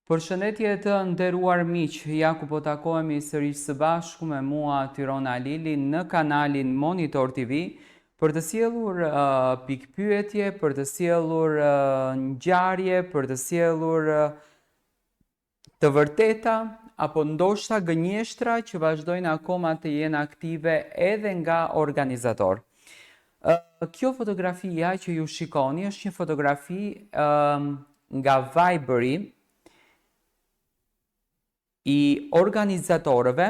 Përshëndetje të nderuar miq, ja ku po takohemi sërish së bashku me mua Tyrone Alili në kanalin Monitor TV për të sjellur pikpyetje, për të sjellur ngjarje, për të sjellur të vërteta apo ndoshta gënjeshtra që vazhdojnë akoma të jenë aktive edhe nga organizator. Kjo fotografia që ju shikoni është një fotografi nga Viberi i organizatorëve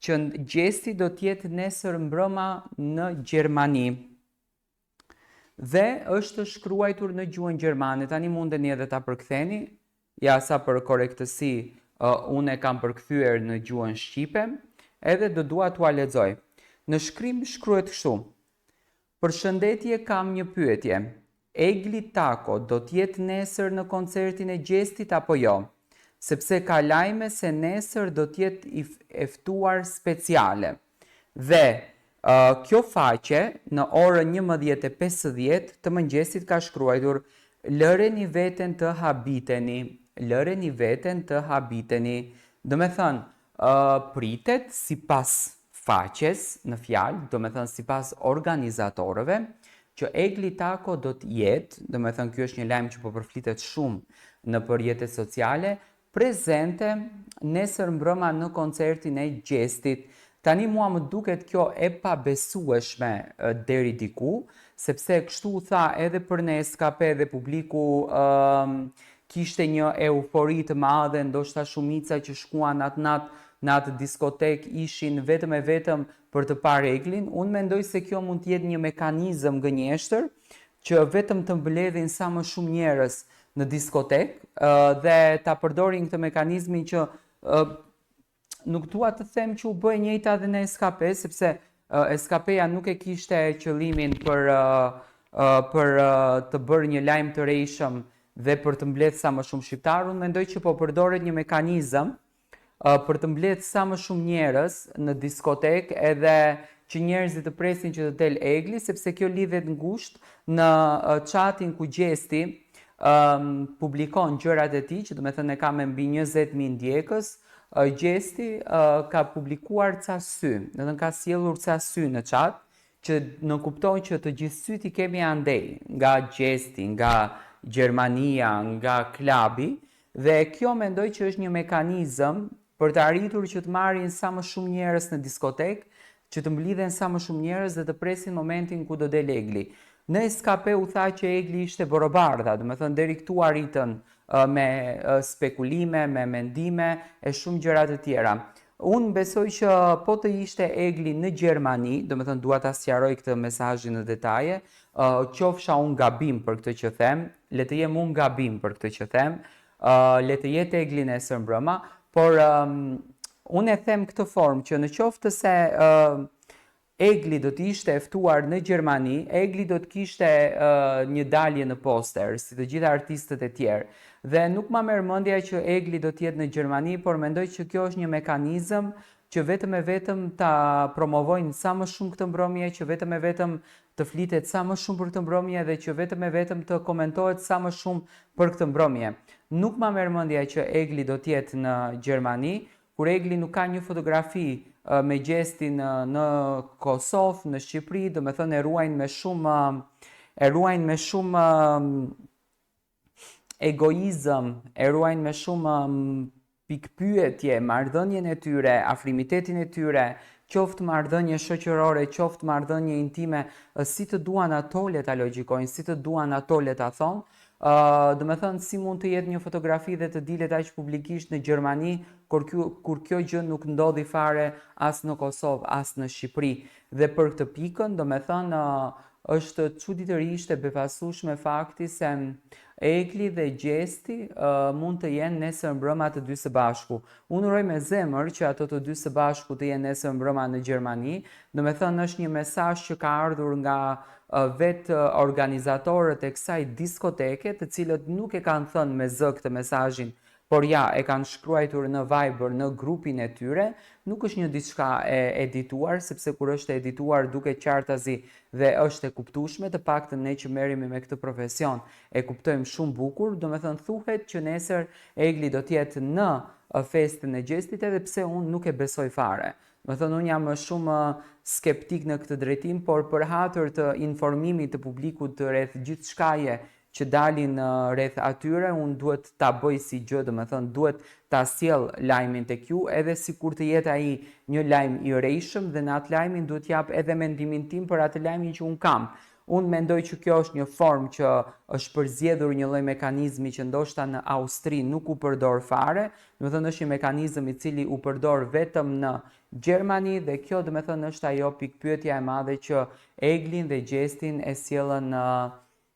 që gjesti do t'jetë nesër mbrëma në Gjermani. Dhe është shkruajtur në gjuhën gjermane. Tani mundeni edhe ta përktheni, ja sa për korrektësi unë e kam përkthyer në gjuhën shqipe, edhe do dua t'ua lexoj. Në shkrim shkruhet kështu: Përshëndetje, kam një pyetje. Egli Tako do t'jetë nesër në koncertin e gjestit apo jo? Sepse ka lajme se nesër do t'jetë i ftuar speciale. Dhe kjo faqe në orën 11:50 të mëngjesit ka shkruar: lëreni veten të habiteni, lëreni veten të habiteni. Do me thënë, pritet sipas faqes në fjalë, do me thënë sipas organizatorëve, që Egli Tako do t'jetë, do me thënë kjo është një lajm që po përflitet shumë në rrjetet sociale, prezente nesër mbrëma në koncertin e gjestit. Tani mua më duket kjo e pabesueshme deri diku, sepse kështu u tha edhe për ne SKP dhe publiku kishte një eufori të madhe, ndoshta shumica që shkuan në atë diskotek ishin vetëm e vetëm për të parë Eglin. Unë mendoj se kjo mund të jetë një mekanizëm gënjeshtër që vetëm të mbledhin sa më shumë njerëz në diskotek dhe ta përdorin këtë mekanizmin që nuk dua të them që u bë e njëjta edhe në SKP, sepse SKP-ja nuk e kishte qëllimin për të bërë një lajm të rejshëm dhe për të mbledhur sa më shumë shqiptarë. Unë mendoj që po përdoret një mekanizëm për të mbledhur sa më shumë njerëz në diskotek, edhe që njerëzit të presin që të del Egli, sepse kjo lidhet ngushtë në chatin ku gjesti publikon gjërat e tij, që do me thënë e ka me mbi 20.000 ndjekës. Gjesti ka publikuar ca sy, do të thënë ka sjellur ca sy në chat, që në kupton që të gjithë syt I kemi andej, nga gjesti, nga Gjermania, nga klabi, dhe kjo mendoj që është një mekanizëm për të arritur që të marrin sa më shumë njerëz në diskotek, që të mblidhen sa më shumë njerëz dhe të presin momentin ku do del Egli. Në SKP u tha që Egli ishte borobardha, do me thënë deri këtu arritën me spekulime, me mendime e shumë gjëra të tjera. Unë besoj që po të ishte Egli në Gjermani, do me thënë dua ta sqaroj këtë mesazhin në detaje, qofsha unë gabim për këtë që them, le të jem unë gabim për këtë që them, le të jetë Egli nesër mbrëma, por unë e them këtë formë që në qoftë se Egli do t'ishte e ftuar në Gjermani, Egli do t'kishte një dalje në poster, si të gjitha artistët e tjerë. Dhe nuk ma merr mendja që Egli do t'jetë në Gjermani, por mendoj që kjo është një mekanizëm që vetëm e vetëm ta promovojnë sa më shumë këtë mbrëmje, që vetëm e vetëm të flitet sa më shumë për këtë mbrëmje dhe që vetëm e vetëm të komentohet sa më shumë për këtë mbrëmje. Nuk ma merr mendja që Egli do t'jetë në Gjermani, kur Egli nuk ka një fotografi me gjestin në Kosovë, në Shqipëri, do me thënë e ruajnë me shumë egoizëm, e ruajnë me shumë pikpyetje, marrëdhënien e tyre, afrimitetin e tyre, qoftë marrëdhënie shoqërore, qoftë marrëdhënie intime, si të duan ato le ta logjikojnë, si të duan ato le ta thonë. Do me thënë si mund të jetë një fotografi dhe të dilet aq publikisht në Gjermani, kur kjo gjë nuk ndodhi fare as në Kosovë, as në Shqipëri. Dhe për këtë pikën, do me thënë, është çuditërisht e befasueshme fakti se Egli dhe gjesti mund të jenë nesër mbrëma të dy së bashku. Unë uroj me zemër që ato të dy së bashku të jenë nesër mbrëma në Gjermani. Do me thënë është një mesazh që ka ardhur nga vetë organizatorët e kësaj diskoteke, të cilët nuk e kanë thënë me zë këtë mesazhin por ja e kanë shkruar në Viber në grupin e tyre, nuk është një diçka e edituar, sepse kur është edituar duke qartazi dhe është e kuptueshme, të paktën ne që merremi me këtë profesion e kuptojmë shumë bukur, domethënë thuhet që nesër Egli do të jetë në festën e gjestit edhe pse unë nuk e besoj fare. Më thënë, unë jam shumë skeptik në këtë drejtim, por për hatër të informimit të publikut të rreth gjithë shkaje që dalin rreth atyre, unë duhet ta bëj si gjë, do më thënë, duhet ta sjell lajmin tek ju, edhe si kur të jetë ai një lajm i rrejshëm dhe në atë lajmin duhet jap edhe mendimin tim për atë lajmin që unë kam. Unë mendoj që kjo është një formë që është përzgjedhur një lloj mekanizmi që ndoshta në Austri nuk u përdor fare, do të thënë është një mekanizëm i cili u përdor vetëm në Gjermani dhe kjo do të thënë është ajo pikpyetja e madhe që Eglin dhe Gjestin e sjellën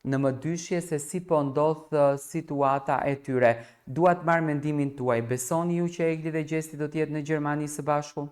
në mëdyshje se si po ndodh situata e tyre. Dua të marr mendimin tuaj. Besoni ju që Egli dhe Gjesti do të jetë në Gjermani së bashku?